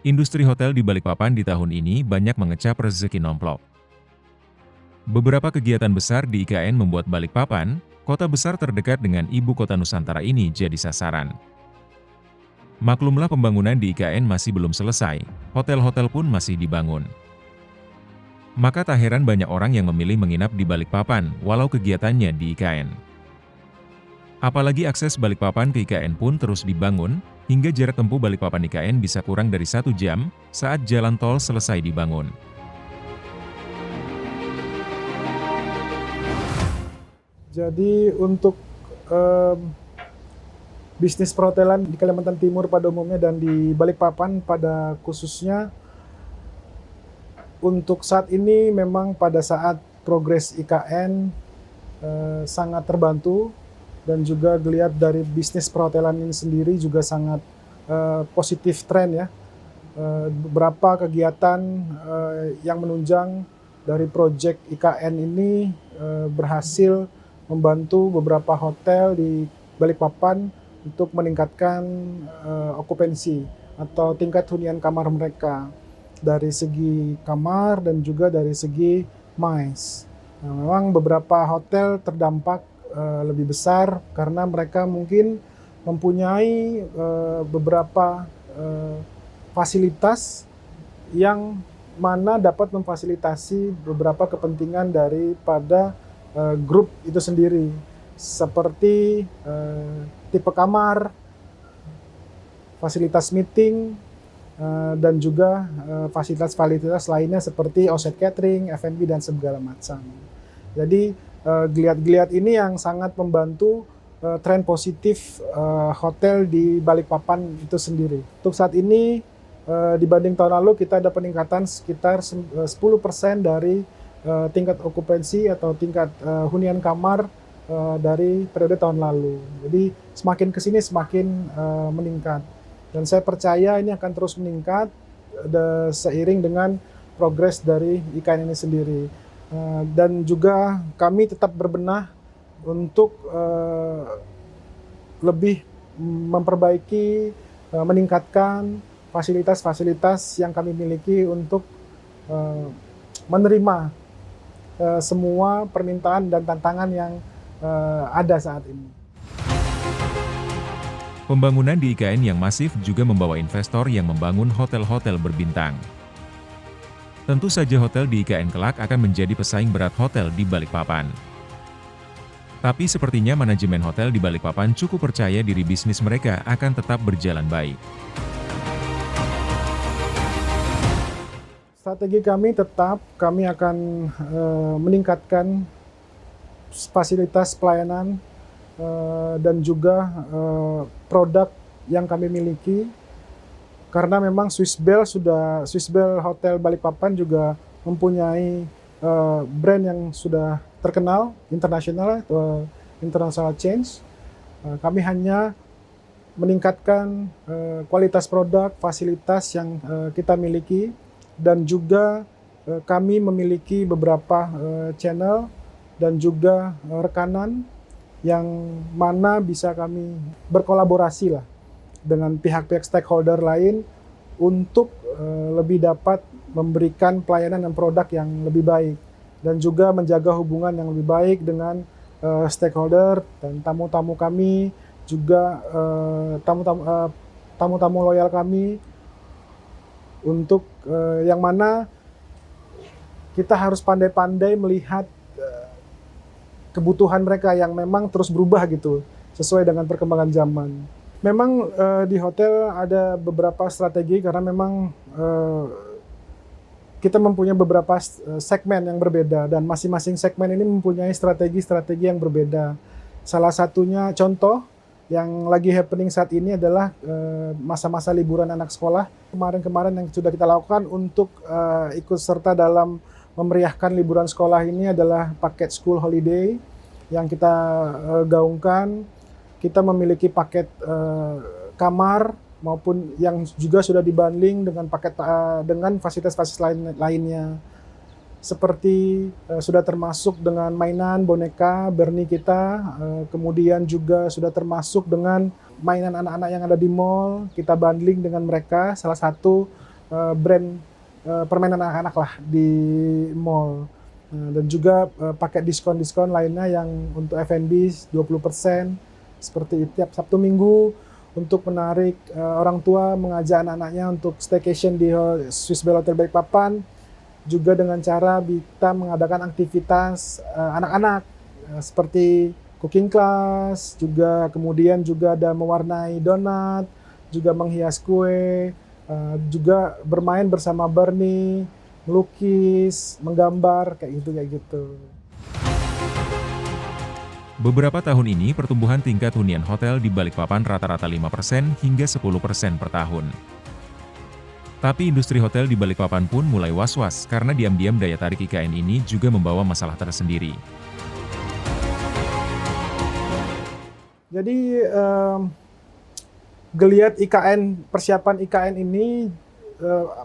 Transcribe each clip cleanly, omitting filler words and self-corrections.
Industri hotel di Balikpapan di tahun ini banyak mengecap rezeki nomplok. Beberapa kegiatan besar di IKN membuat Balikpapan, kota besar terdekat dengan ibu kota Nusantara ini jadi sasaran. Maklumlah pembangunan di IKN masih belum selesai, hotel-hotel pun masih dibangun. Maka tak heran banyak orang yang memilih menginap di Balikpapan walau kegiatannya di IKN. Apalagi akses Balikpapan ke IKN pun terus dibangun, hingga jarak tempuh Balikpapan IKN bisa kurang dari 1 jam saat jalan tol selesai dibangun. Jadi untuk bisnis perhotelan di Kalimantan Timur pada umumnya dan di Balikpapan pada khususnya, untuk saat ini memang pada saat progres IKN sangat terbantu, dan juga dilihat dari bisnis perhotelan ini sendiri juga sangat positif tren ya. Beberapa kegiatan yang menunjang dari proyek IKN ini berhasil membantu beberapa hotel di Balikpapan untuk meningkatkan okupansi atau tingkat hunian kamar mereka dari segi kamar dan juga dari segi MICE. Nah, memang beberapa hotel terdampak lebih besar karena mereka mungkin mempunyai beberapa fasilitas yang mana dapat memfasilitasi beberapa kepentingan daripada grup itu sendiri, seperti tipe kamar, fasilitas meeting, dan juga fasilitas-fasilitas lainnya seperti offset catering, F&B, dan segala macam. Jadi geliat-geliat ini yang sangat membantu tren positif hotel di Balikpapan itu sendiri. Untuk saat ini dibanding tahun lalu kita ada peningkatan sekitar 10% dari tingkat okupansi atau tingkat hunian kamar dari periode tahun lalu. Jadi semakin kesini semakin meningkat. Dan saya percaya ini akan terus meningkat seiring dengan progres dari IKN ini sendiri. Dan juga kami tetap berbenah untuk lebih memperbaiki, meningkatkan fasilitas-fasilitas yang kami miliki untuk menerima semua permintaan dan tantangan yang ada saat ini. Pembangunan di IKN yang masif juga membawa investor yang membangun hotel-hotel berbintang. Tentu saja hotel di IKN kelak akan menjadi pesaing berat hotel di Balikpapan. Tapi sepertinya manajemen hotel di Balikpapan cukup percaya diri bisnis mereka akan tetap berjalan baik. Strategi kami tetap, kami akan meningkatkan fasilitas pelayanan dan juga produk yang kami miliki. Karena memang Swiss Bell Hotel Balikpapan juga mempunyai brand yang sudah terkenal internasional atau international change. Kami hanya meningkatkan kualitas produk, fasilitas yang kita miliki, dan juga kami memiliki beberapa channel dan juga rekanan yang mana bisa kami berkolaborasi lah dengan pihak-pihak stakeholder lain untuk lebih dapat memberikan pelayanan dan produk yang lebih baik, dan juga menjaga hubungan yang lebih baik dengan stakeholder dan tamu-tamu kami, juga tamu-tamu loyal kami, untuk yang mana kita harus pandai-pandai melihat kebutuhan mereka yang memang terus berubah gitu, sesuai dengan perkembangan zaman. Memang di hotel ada beberapa strategi karena memang kita mempunyai beberapa segmen yang berbeda, dan masing-masing segmen ini mempunyai strategi-strategi yang berbeda. Salah satunya contoh yang lagi happening saat ini adalah masa-masa liburan anak sekolah. Kemarin-kemarin yang sudah kita lakukan untuk ikut serta dalam memeriahkan liburan sekolah ini adalah paket school holiday yang kita gaungkan. Kita memiliki paket kamar maupun yang juga sudah dibundling dengan paket dengan fasilitas-fasilitas lainnya, seperti sudah termasuk dengan mainan boneka Bernie kita, kemudian juga sudah termasuk dengan mainan anak-anak yang ada di mall, kita bundling dengan mereka. Salah satu brand permainan anak-anak lah di mall. Dan juga pakai diskon-diskon lainnya yang untuk F&B 20% seperti tiap Sabtu Minggu untuk menarik orang tua mengajak anak-anaknya untuk staycation di Swiss Bell Hotel Balikpapan, juga dengan cara kita mengadakan aktivitas anak-anak seperti cooking class, juga kemudian juga ada mewarnai donat, juga menghias kue, juga bermain bersama Bernie, melukis, menggambar, kayak gitu. Beberapa tahun ini pertumbuhan tingkat hunian hotel di Balikpapan rata-rata 5% hingga 10% per tahun. Tapi industri hotel di Balikpapan pun mulai was-was karena diam-diam daya tarik IKN ini juga membawa masalah tersendiri. Jadi geliat IKN, persiapan IKN ini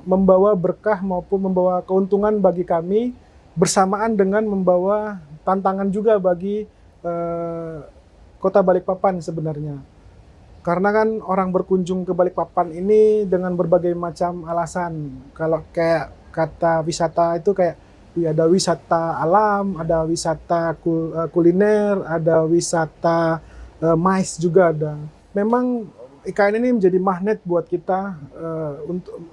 membawa berkah maupun membawa keuntungan bagi kami, bersamaan dengan membawa tantangan juga bagi Kota Balikpapan sebenarnya. Karena kan orang berkunjung ke Balikpapan ini dengan berbagai macam alasan. Kalau kayak kata wisata itu kayak ya ada wisata alam, ada wisata kuliner, ada wisata MICE juga ada. Memang IKN ini menjadi magnet buat kita untuk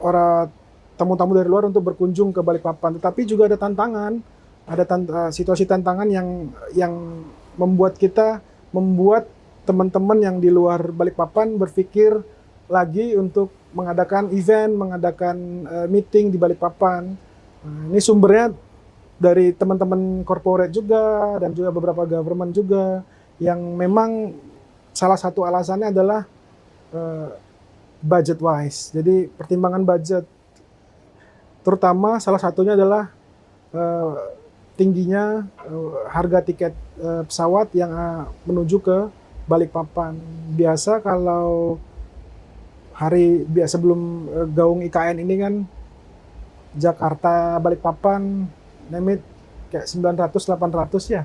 orang tamu-tamu dari luar untuk berkunjung ke Balikpapan. Tetapi juga ada tantangan, ada situasi tantangan yang membuat teman-teman yang di luar Balikpapan berpikir lagi untuk mengadakan event, mengadakan meeting di Balikpapan. Ini sumbernya dari teman-teman corporate juga dan juga beberapa government juga, yang memang salah satu alasannya adalah budget wise. Jadi pertimbangan budget, terutama salah satunya adalah tingginya harga tiket pesawat yang menuju ke Balikpapan. Biasa kalau sebelum gaung IKN ini kan Jakarta Balikpapan limit kayak 900-800 ya.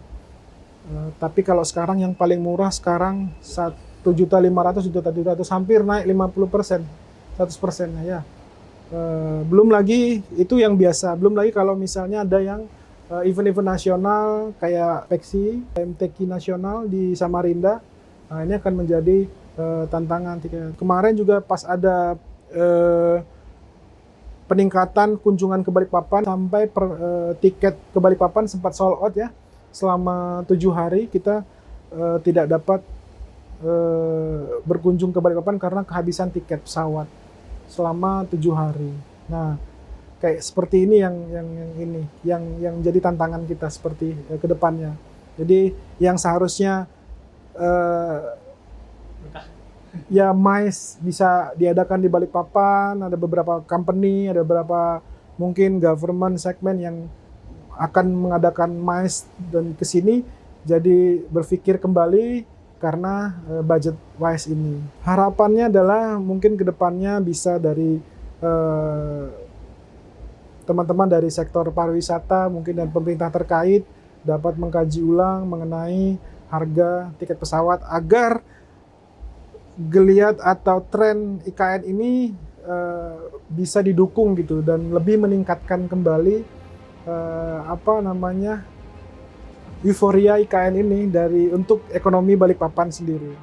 Tapi kalau sekarang yang paling murah sekarang 1.500.000, 1.700.000, hampir naik 50%, 100% ya. Belum lagi itu yang biasa, belum lagi kalau misalnya ada yang event-event nasional kayak PEXI, MTQ nasional di Samarinda, nah ini akan menjadi tantangan. Kemarin juga pas ada peningkatan kunjungan ke Balikpapan sampai tiket ke Balikpapan sempat sold out ya. Selama 7 hari kita tidak dapat berkunjung ke Balikpapan karena kehabisan tiket pesawat selama 7 hari. Nah, kayak seperti ini yang jadi tantangan kita seperti ke depannya. Jadi yang seharusnya ya MICE bisa diadakan di Balikpapan, ada beberapa company, ada beberapa mungkin government segmen yang akan mengadakan MICE dan ke sini jadi berpikir kembali karena budget wise ini. Harapannya adalah mungkin ke depannya bisa dari teman-teman dari sektor pariwisata mungkin dan pemerintah terkait dapat mengkaji ulang mengenai harga tiket pesawat agar geliat atau tren IKN ini bisa didukung gitu dan lebih meningkatkan kembali euforia IKN ini untuk ekonomi Balikpapan sendiri.